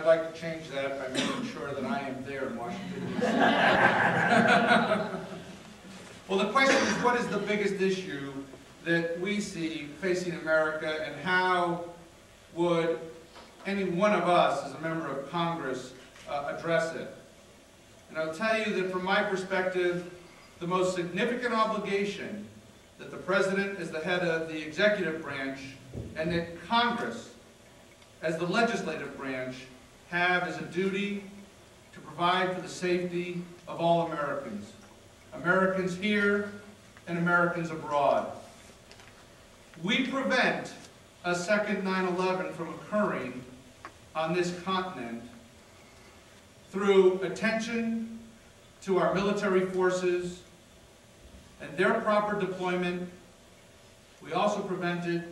I'd like to change that by making sure that I am there in Washington, D.C. Well, the question is, what is the biggest issue that we see facing America, and how would any one of us, as a member of Congress, address it? And I'll tell you that from my perspective, the most significant obligation that the President, as the head of the executive branch, and that Congress, as the legislative branch, have as a duty to provide for the safety of all Americans. Americans here and Americans abroad. We prevent a second 9/11 from occurring on this continent through attention to our military forces and their proper deployment. We also prevent it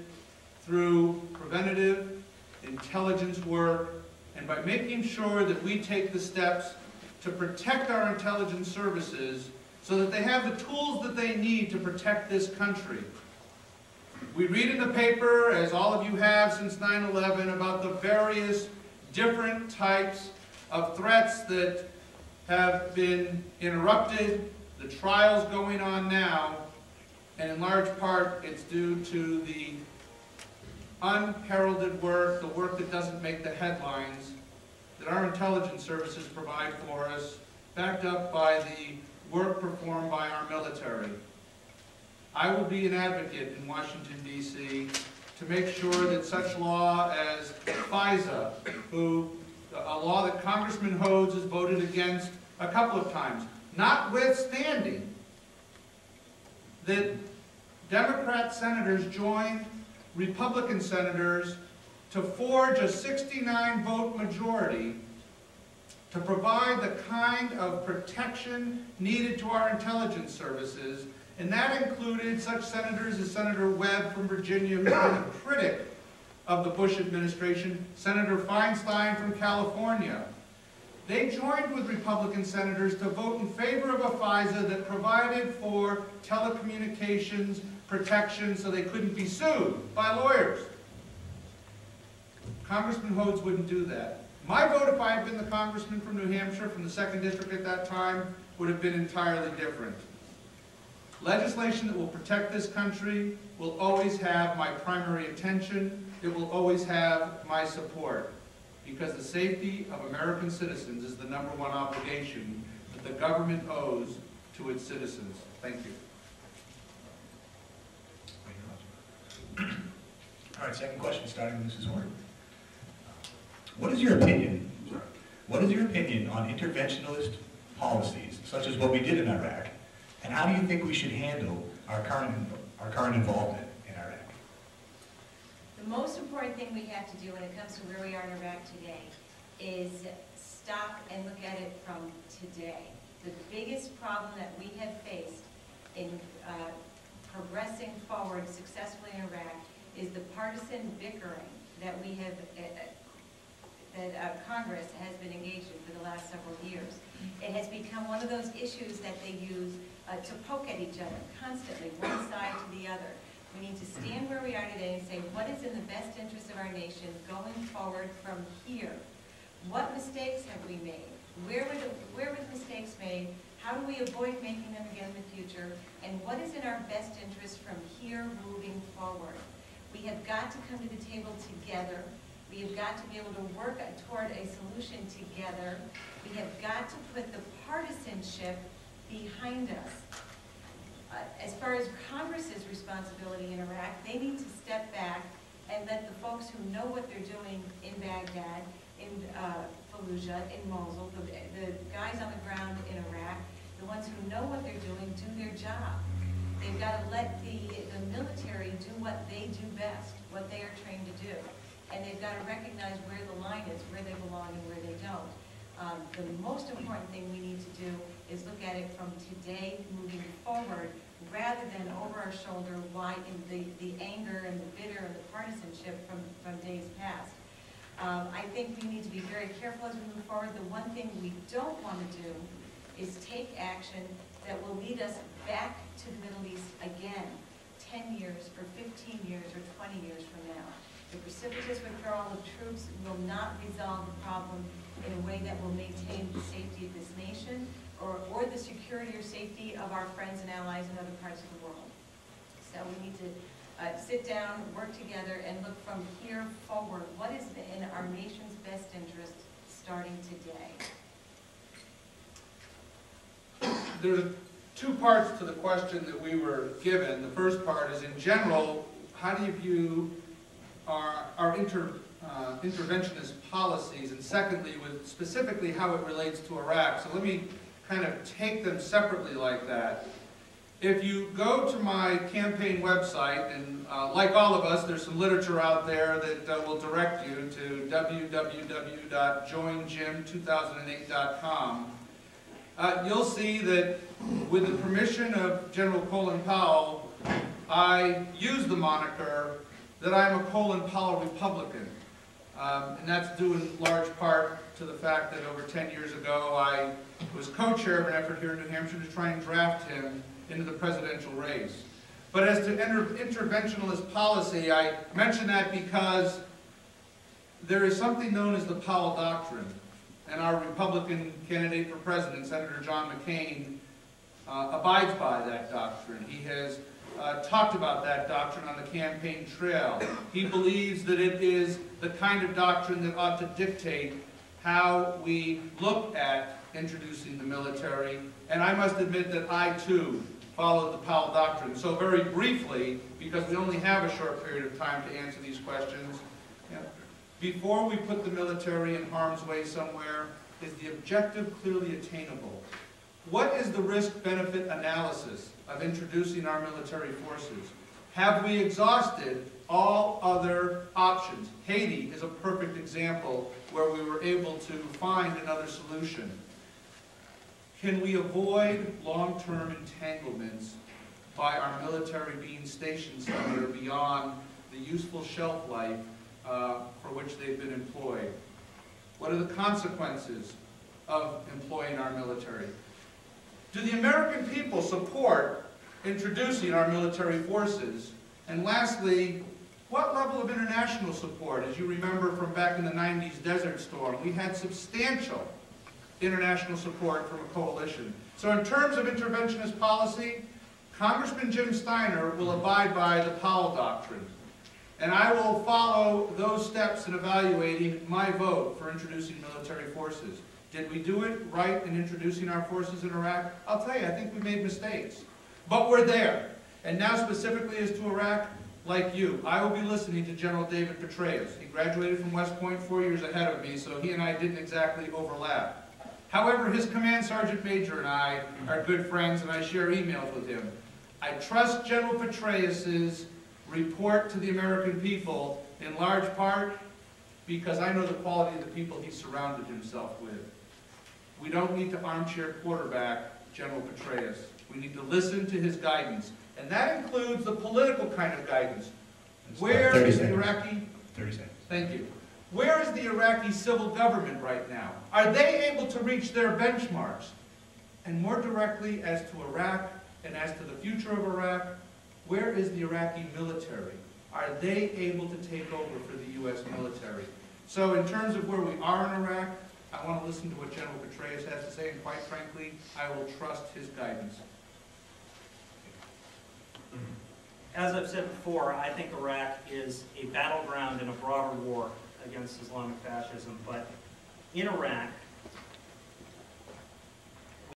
through preventative intelligence work and by making sure that we take the steps to protect our intelligence services so that they have the tools that they need to protect this country. We read in the paper, as all of you have since 9/11, about the various different types of threats that have been interrupted, the trials going on now, and in large part it's due to the unheralded work, the work that doesn't make the headlines, that our intelligence services provide for us, backed up by the work performed by our military. I will be an advocate in Washington, D.C. to make sure that such law as FISA, a law that Congressman Hodes has voted against a couple of times, notwithstanding that Democrat senators joined Republican senators to forge a 69-vote majority to provide the kind of protection needed to our intelligence services, and that included such senators as Senator Webb from Virginia, who was a critic of the Bush administration, Senator Feinstein from California. They joined with Republican senators to vote in favor of a FISA that provided for telecommunications protection so they couldn't be sued by lawyers. Congressman Hodes wouldn't do that. My vote, if I had been the congressman from New Hampshire, from the 2nd District at that time, would have been entirely different. Legislation that will protect this country will always have my primary attention. It will always have my support, because the safety of American citizens is the #1 obligation that the government owes to its citizens. Thank you. All right, second question, starting with Mrs. Horn. What is your opinion? What is your opinion on interventionist policies, such as what we did in Iraq, and how do you think we should handle our current involvement in Iraq? The most important thing we have to do when it comes to where we are in Iraq today is stop and look at it from today. The biggest problem that we have faced in progressing forward successfully in Iraq is the partisan bickering that we have, that Congress has been engaged in for the last several years. It has become one of those issues that they use to poke at each other constantly, one side to the other. We need to stand where we are today and say, what is in the best interest of our nation going forward from here? What mistakes have we made? Where were the mistakes made? How do we avoid making them again in the future? And what is in our best interest from here moving forward? We have got to come to the table together. We have got to be able to work toward a solution together. We have got to put the partisanship behind us. As far as Congress's responsibility in Iraq, they need to step back and let the folks who know what they're doing in Baghdad, in Fallujah, in Mosul, the guys on the ground in Iraq, the ones who know what they're doing, do their job. They've got to let the military do what they do best, what they are trained to do. And they've got to recognize where the line is, where they belong and where they don't. The most important thing we need to do is look at it from today moving forward, rather than over our shoulder, why in the anger and the bitter and the partisanship from days past. I think we need to be very careful as we move forward. The one thing we don't want to do is take action that will lead us back to the Middle East again 10 years or 15 years or 20 years from now. The precipitous withdrawal of troops will not resolve the problem in a way that will maintain the safety of this nation or the security or safety of our friends and allies in other parts of the world. So we need to sit down, work together, and look from here forward. What is in our nation's best interest starting today? There's two parts to the question that we were given. The first part is, in general, how do you view our interventionist policies, and secondly, with specifically how it relates to Iraq. So let me kind of take them separately like that. If you go to my campaign website, and like all of us, there's some literature out there that will direct you to www.joinjim2008.com. You'll see that with the permission of General Colin Powell, I use the moniker that I'm a Colin Powell Republican. And that's due in large part to the fact that over 10 years ago I was co-chair of an effort here in New Hampshire to try and draft him into the presidential race. But as to interventionist policy, I mention that because there is something known as the Powell Doctrine. And our Republican candidate for president, Senator John McCain, abides by that doctrine. He has talked about that doctrine on the campaign trail. He believes that it is the kind of doctrine that ought to dictate how we look at introducing the military. And I must admit that I, too, followed the Powell Doctrine. So very briefly, because we only have a short period of time to answer these questions, before we put the military in harm's way somewhere, is the objective clearly attainable? What is the risk-benefit analysis of introducing our military forces? Have we exhausted all other options? Haiti is a perfect example where we were able to find another solution. Can we avoid long-term entanglements by our military being stationed somewhere beyond the useful shelf life for which they've been employed? What are the consequences of employing our military? Do the American people support introducing our military forces? And lastly, what level of international support? As you remember from back in the 90s Desert Storm, we had substantial international support from a coalition. So in terms of interventionist policy, Congressman Jim Steiner will abide by the Powell Doctrine. And I will follow those steps in evaluating my vote for introducing military forces. Did we do it right in introducing our forces in Iraq? I'll tell you, I think we made mistakes. But we're there. And now specifically as to Iraq, like you, I will be listening to General David Petraeus. He graduated from West Point 4 years ahead of me, so he and I didn't exactly overlap. However, his command sergeant major and I are good friends, and I share emails with him. I trust General Petraeus's report to the American people in large part because I know the quality of the people he surrounded himself with. We don't need to armchair quarterback General Petraeus. We need to listen to his guidance. And that includes the political kind of guidance. Where is the Iraqi... 30 seconds. Thank you. Where is the Iraqi civil government right now? Are they able to reach their benchmarks? And more directly as to Iraq and as to the future of Iraq, where is the Iraqi military? Are they able to take over for the U.S. military? So in terms of where we are in Iraq, I want to listen to what General Petraeus has to say, and quite frankly, I will trust his guidance. As I've said before, I think Iraq is a battleground in a broader war against Islamic fascism. But in Iraq,